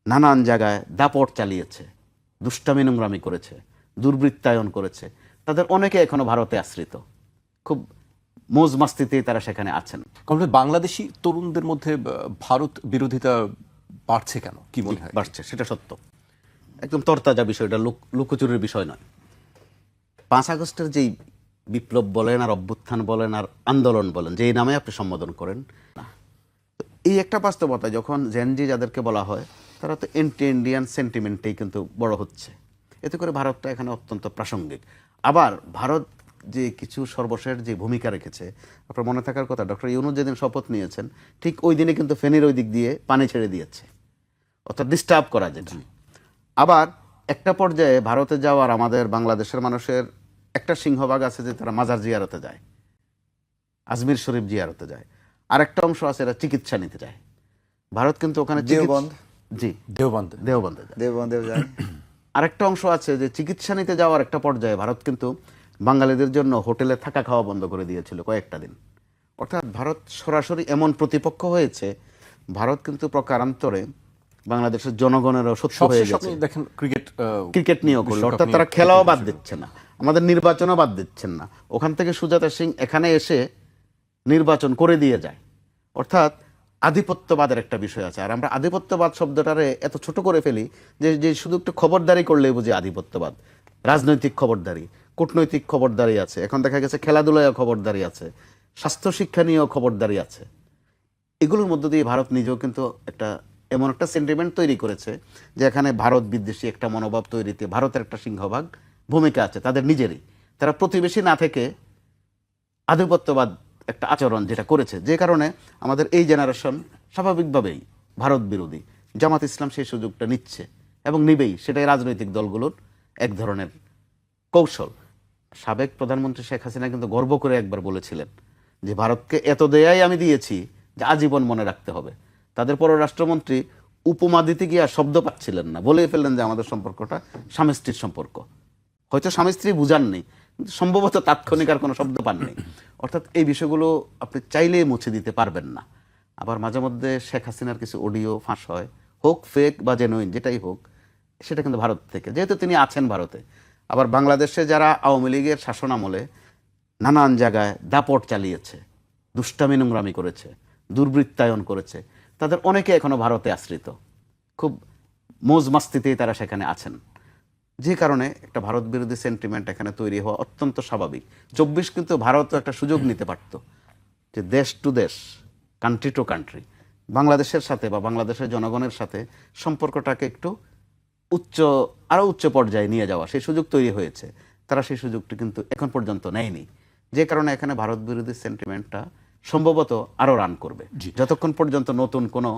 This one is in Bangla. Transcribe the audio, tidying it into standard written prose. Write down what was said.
নানান জায়গায় দাপট চালিয়েছে, দুষ্টামি নোংরামি করেছে, দুর্বৃত্তায়ন করেছে, তাদের অনেকে এখনো ভারতে আশ্রিত, খুব মৌজ মাস্তিতেই তারা সেখানে আছেন। বাংলাদেশি তরুণদের মধ্যে ভারত বিরোধিতা বাড়ছে কেন, কি মনে হয়? বাড়ছে, সেটা সত্য, একদম তরতাজা বিষয়টা, লুকোচুরির বিষয় নয়। 5 আগস্টের যেই বিপ্লব বলেন আর অভ্যুত্থান বলেন আর আন্দোলন বলেন, যেই নামে আপনি সম্বোধন করেন না, এই একটা বাস্তবতা, যখন জেনজি যাদেরকে বলা হয় তারা তো এন্টি ইন্ডিয়ান সেন্টিমেন্টেই কিন্তু বড় হচ্ছে, এতে করে ভারতটা এখানে অত্যন্ত প্রাসঙ্গিক। আবার ভারত যে কিছু সর্বশেষ যে ভূমিকা রেখেছে, আপনার মনে থাকার কথা, ডক্টর ইউনূস যেদিন শপথ নিয়েছেন ঠিক ওই দিনে কিন্তু ফেনীর ওই দিক দিয়ে পানি ছেড়ে দিয়েছে, অর্থাৎ ডিস্টার্ব করা যেটা। আবার একটা পর্যায়ে ভারতে যাওয়ার আমাদের বাংলাদেশের মানুষের একটা সিংহভাগ আছে যে তারা মাজার জিয়ারতে যায়, আজমির শরীফ জিয়ারতে যায়, আর একটা অংশ আছে এরা চিকিৎসা নিতে যায়। ভারত কিন্তু ওখানে দেওবন্দ, জি দেওবন্দে যায়, দেওবন্দেও যায়। আরেকটা অংশ আছে যে চিকিৎসা নিতে যাওয়ার একটা পর্যায়ে ভারত কিন্তু বাঙালিদের জন্য হোটেলে থাকা খাওয়া বন্ধ করে দিয়েছিল কয়েকটা দিন। অর্থাৎ ভারত সরাসরি এমন প্রতিপক্ষ হয়েছে, ভারত কিন্তু প্রকারান্তরে বাংলাদেশের জনগণেরও শত্রু হয়ে গেছে। দেখেন ক্রিকেট নিয়েও করলো, অর্থাৎ তারা খেলাও বাদ দিচ্ছে না, আমাদের নির্বাচনও বাদ দিচ্ছেন না, ওখান থেকে সুজাতা সিং এখানে এসে নির্বাচন করে দিয়ে যায়। অর্থাৎ আধিপত্যবাদের একটা বিষয় আছে, আর আমরা আধিপত্যবাদ শব্দটারে এত ছোট করে ফেলি যে শুধু একটু খবরদারি করলেই বুঝি আধিপত্যবাদ। রাজনৈতিক খবরদারি, কূটনৈতিক খবরদারি আছে, এখন দেখা গেছে খেলাধুলায় খবরদারি আছে, স্বাস্থ্য শিক্ষা নিয়েও খবরদারি আছে। এগুলোর মধ্য দিয়ে ভারত নিজেও কিন্তু একটা এমন একটা সেন্টিমেন্ট তৈরি করেছে যে এখানে ভারত বিদ্বেষী একটা মনোভাব তৈরিতে ভারতের একটা সিংহভাগ ভূমিকা আছে তাদের নিজেরই। তারা প্রতিবেশী না থেকে আধিপত্যবাদ একটা আচরণ যেটা করেছে, যে কারণে আমাদের এই জেনারেশন স্বাভাবিকভাবেই ভারত বিরোধী। জামাত ইসলাম সেই সুযোগটা নিচ্ছে এবং নিবেই, সেটাই রাজনৈতিক দলগুলোর এক ধরনের কৌশল। সাবেক প্রধানমন্ত্রী শেখ হাসিনা কিন্তু গর্ব করে একবার বলেছিলেন যে ভারতকে এত দেয়াই আমি দিয়েছি যে আজীবন মনে রাখতে হবে। তাদের পররাষ্ট্রমন্ত্রী উপমা দিতে গিয়ে আর শব্দ পাচ্ছিলেন না, বলে ফেললেন যে আমাদের সম্পর্কটা স্বামী স্ত্রীর সম্পর্ক। হয়তো স্বামী স্ত্রী বুঝাননি, কিন্তু সম্ভবত তাৎক্ষণিক আর কোনো শব্দ পাননি। অর্থাৎ এই বিষয়গুলো আপনি চাইলেই মুছে দিতে পারবেন না। আবার মাঝে মধ্যে শেখ হাসিনার কিছু অডিও ফাঁস হয়, হোক ফেক বা জেনুইন যেটাই হোক, সেটা কিন্তু ভারত থেকে, যেহেতু তিনি আছেন ভারতে। আবার বাংলাদেশে যারা আওয়ামী লীগের শাসন আমলে নানান জায়গায় দাপট চালিয়েছে, দুষ্টামি নোংরামি করেছে, দুর্বৃত্তায়ন করেছে, তাদের অনেকে এখনো ভারতে আশ্রিত, খুব মৌজ মাস্তিতেই তারা সেখানে আছেন। যে কারণে একটা ভারত বিরোধী সেন্টিমেন্ট এখানে তৈরি হওয়া অত্যন্ত স্বাভাবিক। 24 কিন্তু ভারতও একটা সুযোগ নিতে পারত যে দেশ টু দেশ, কান্ট্রি টু কান্ট্রি, বাংলাদেশের সাথে বা বাংলাদেশের জনগণের সাথে সম্পর্কটাকে একটু আরও উচ্চ পর্যায়ে নিয়ে যাওয়া, সেই সুযোগ তৈরি হয়েছে। তারা সেই সুযোগটি কিন্তু এখন পর্যন্ত নেয়নি, যে কারণে এখানে ভারত বিরোধী সেন্টিমেন্টটা সম্ভবত আরও রান করবে যতক্ষণ পর্যন্ত নতুন কোনো